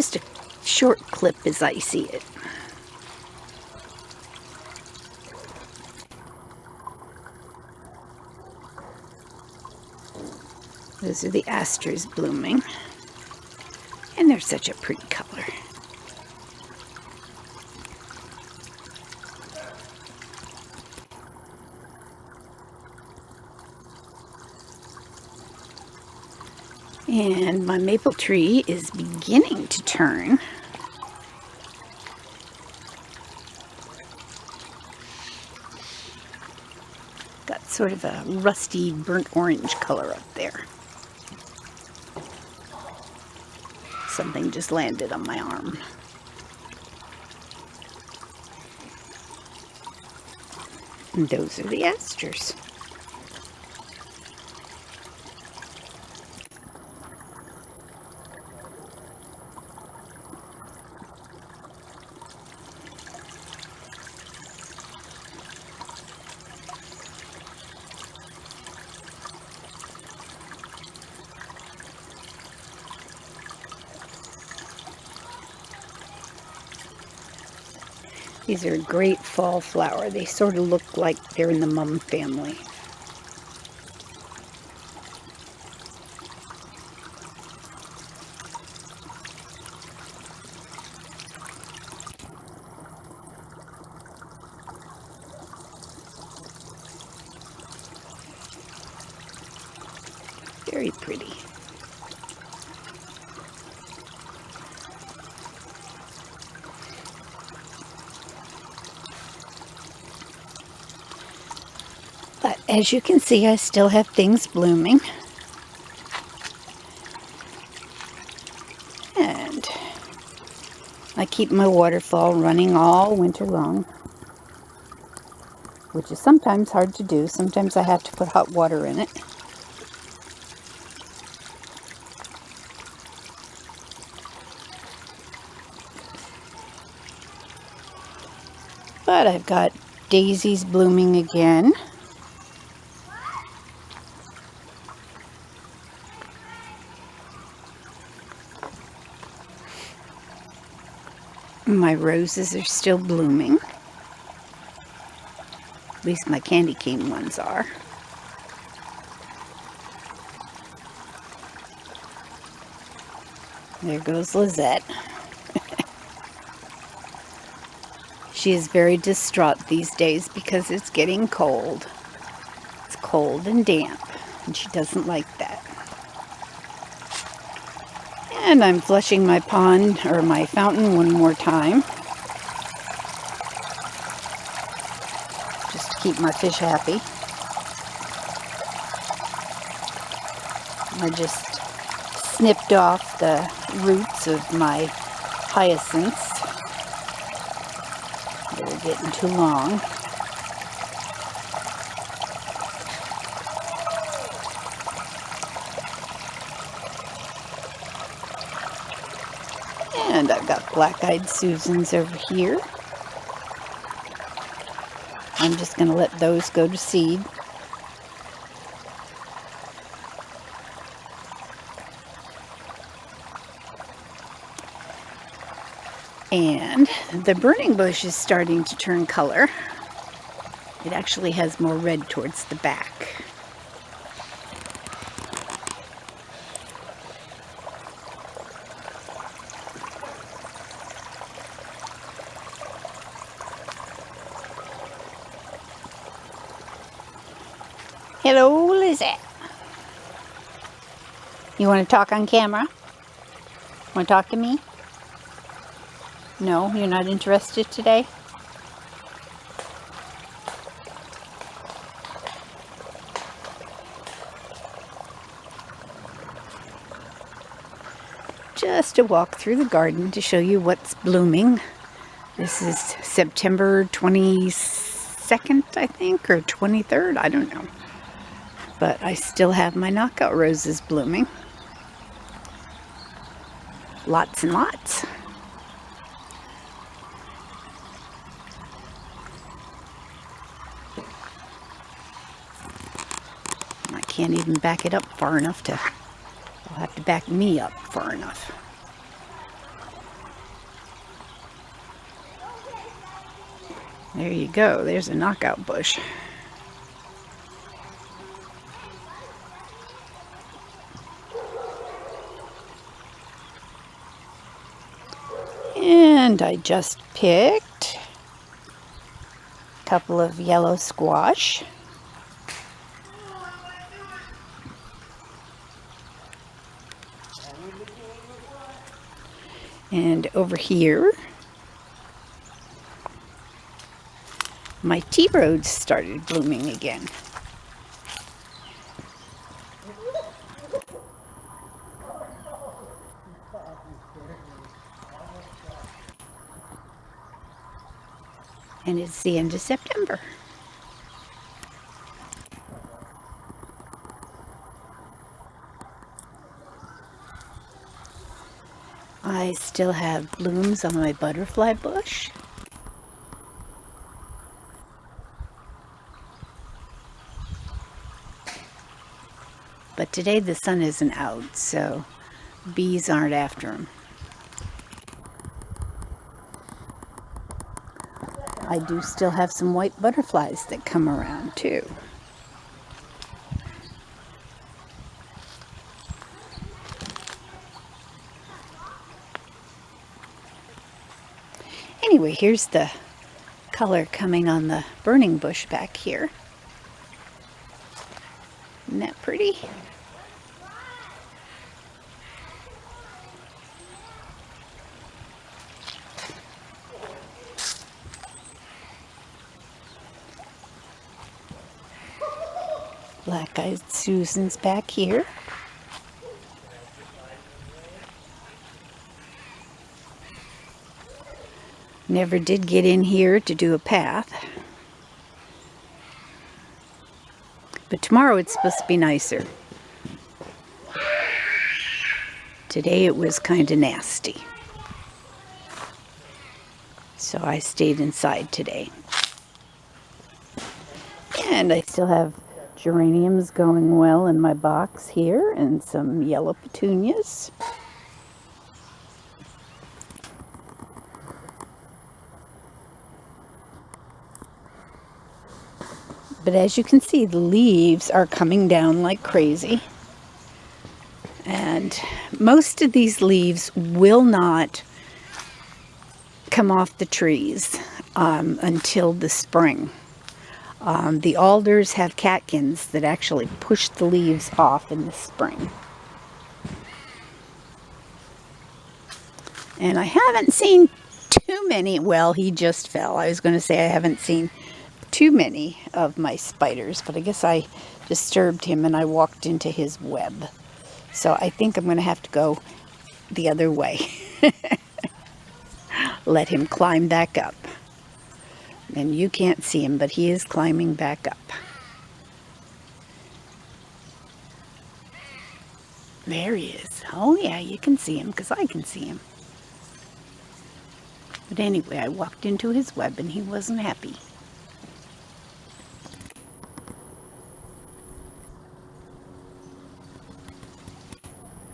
just a short clip as I see it. Those are the asters blooming, and they're such a pretty color. And my maple tree is beginning to turn. Got sort of a rusty burnt orange color up there. Something just landed on my arm. And those are the asters. These are a great fall flower. They sort of look like they're in the mum family. Very pretty. But as you can see, I still have things blooming. And I keep my waterfall running all winter long, which is sometimes hard to do. Sometimes I have to put hot water in it. But I've got daisies blooming again. My roses are still blooming. At least my candy cane ones are. There goes Lizette. She is very distraught these days because it's getting cold. It's cold and damp, and she doesn't like that. And I'm flushing my pond, or my fountain, one more time. Just to keep my fish happy. I just snipped off the roots of my hyacinths. They were getting too long. And I've got black-eyed Susans over here. I'm just going to let those go to seed. And the burning bush is starting to turn color. It actually has more red towards the back. Hello, Lizette. You want to talk on camera? Want to talk to me? No, you're not interested today? Just a walk through the garden to show you what's blooming. This is September 22nd, I think, or 23rd, I don't know. But I still have my knockout roses blooming. Lots and lots. I can't even back it up far enough to, I'll have to back me up far enough. There you go. There's a knockout bush. And I just picked a couple of yellow squash. And over here, my tea rose started blooming again. And it's the end of September. I still have blooms on my butterfly bush. But today the sun isn't out, so bees aren't after them. I do still have some white butterflies that come around too. Anyway, here's the color coming on the burning bush back here. Isn't that pretty? Black-eyed Susan's back here. Never did get in here to do a path. But tomorrow it's supposed to be nicer. Today it was kind of nasty. So I stayed inside today. And I still have geraniums going well in my box here, and some yellow petunias. But as you can see, the leaves are coming down like crazy. And most of these leaves will not come off the trees until the spring. The alders have catkins that actually push the leaves off in the spring. And I haven't seen too many, well, he just fell. I was going to say I haven't seen too many of my spiders, but I guess I disturbed him and I walked into his web. So I think I'm going to have to go the other way. Let him climb back up. And you can't see him, but he is climbing back up. There he is. Oh yeah, you can see him because I can see him. But anyway, I walked into his web and he wasn't happy.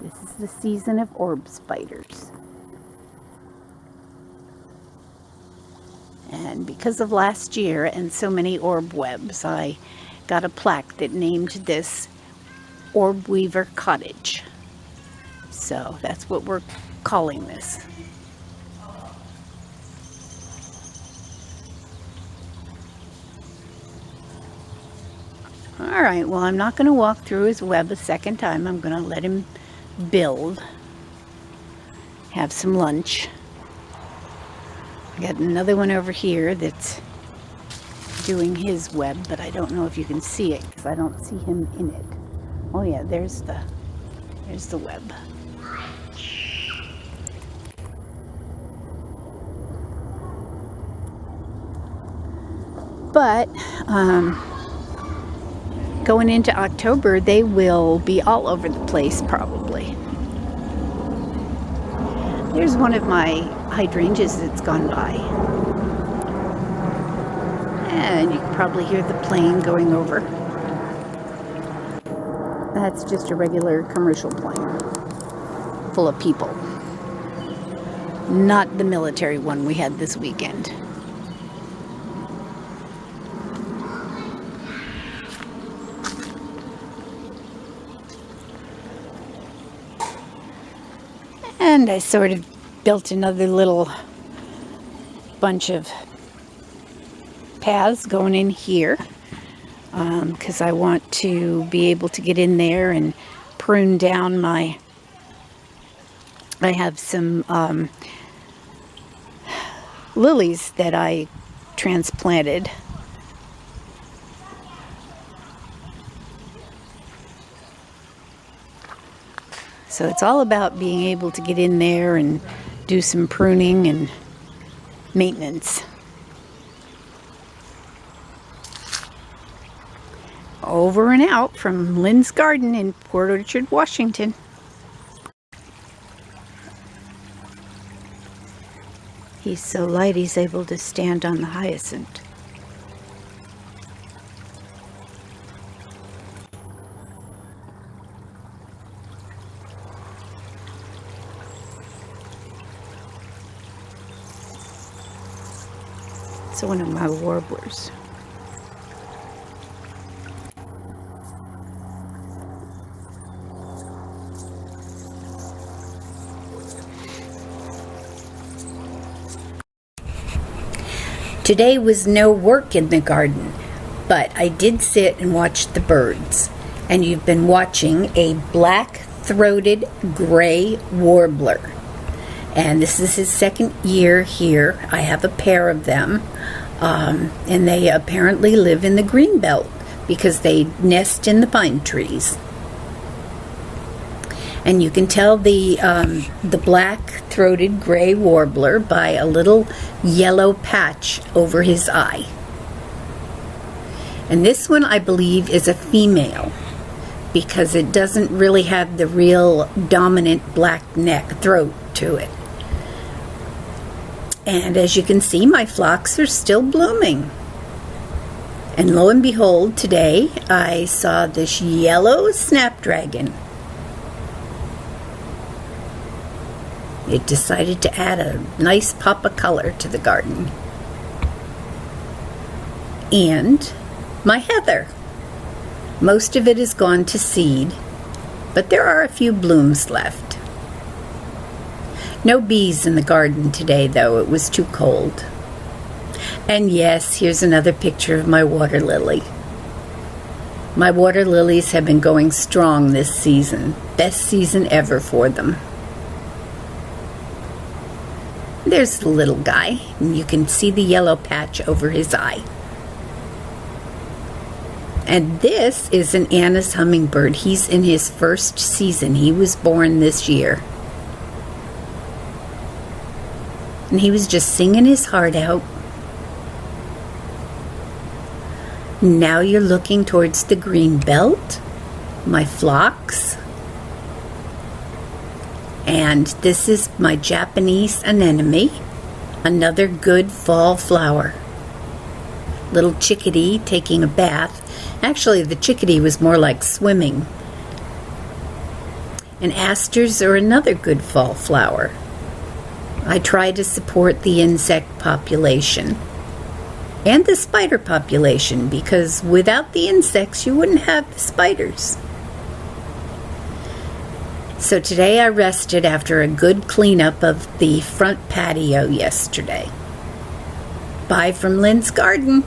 This is the season of orb spiders. And because of last year and so many orb webs, I got a plaque that named this Orb Weaver Cottage. So that's what we're calling this. Alright, well, I'm not going to walk through his web a second time. I'm going to let him build, have some lunch. I got another one over here that's doing his web, but I don't know if you can see it because I don't see him in it. Oh yeah, there's the web. But going into October, they will be all over the place probably. There's one of my hydrangeas that's gone by. And you can probably hear the plane going over. That's just a regular commercial plane full of people. Not the military one we had this weekend. And I sort of built another little bunch of paths going in here because I want to be able to get in there and prune down I have some lilies that I transplanted. So it's all about being able to get in there and do some pruning and maintenance. Over and out from Lynn's Garden in Port Orchard, Washington. He's so light he's able to stand on the hyacinth. It's one of my warblers. Today was no work in the garden, but I did sit and watch the birds. And you've been watching a black-throated gray warbler. And this is his second year here. I have a pair of them. And they apparently live in the green belt because they nest in the pine trees. And you can tell the black-throated gray warbler by a little yellow patch over his eye. And this one, I believe, is a female because it doesn't really have the real dominant black throat to it. And as you can see, my phlox are still blooming. And lo and behold, today I saw this yellow snapdragon. It decided to add a nice pop of color to the garden. And my heather. Most of it is gone to seed, but there are a few blooms left. No bees in the garden today, though. It was too cold. And yes, here's another picture of my water lily. My water lilies have been going strong this season. Best season ever for them. There's the little guy, and you can see the yellow patch over his eye. And this is an Anna's hummingbird. He's in his first season. He was born this year. And he was just singing his heart out. Now you're looking towards the green belt, my phlox. And this is my Japanese anemone, another good fall flower. Little chickadee taking a bath. Actually, the chickadee was more like swimming. And asters are another good fall flower. I try to support the insect population and the spider population because without the insects you wouldn't have the spiders. So today I rested after a good cleanup of the front patio yesterday. Bye from Lynn's Garden.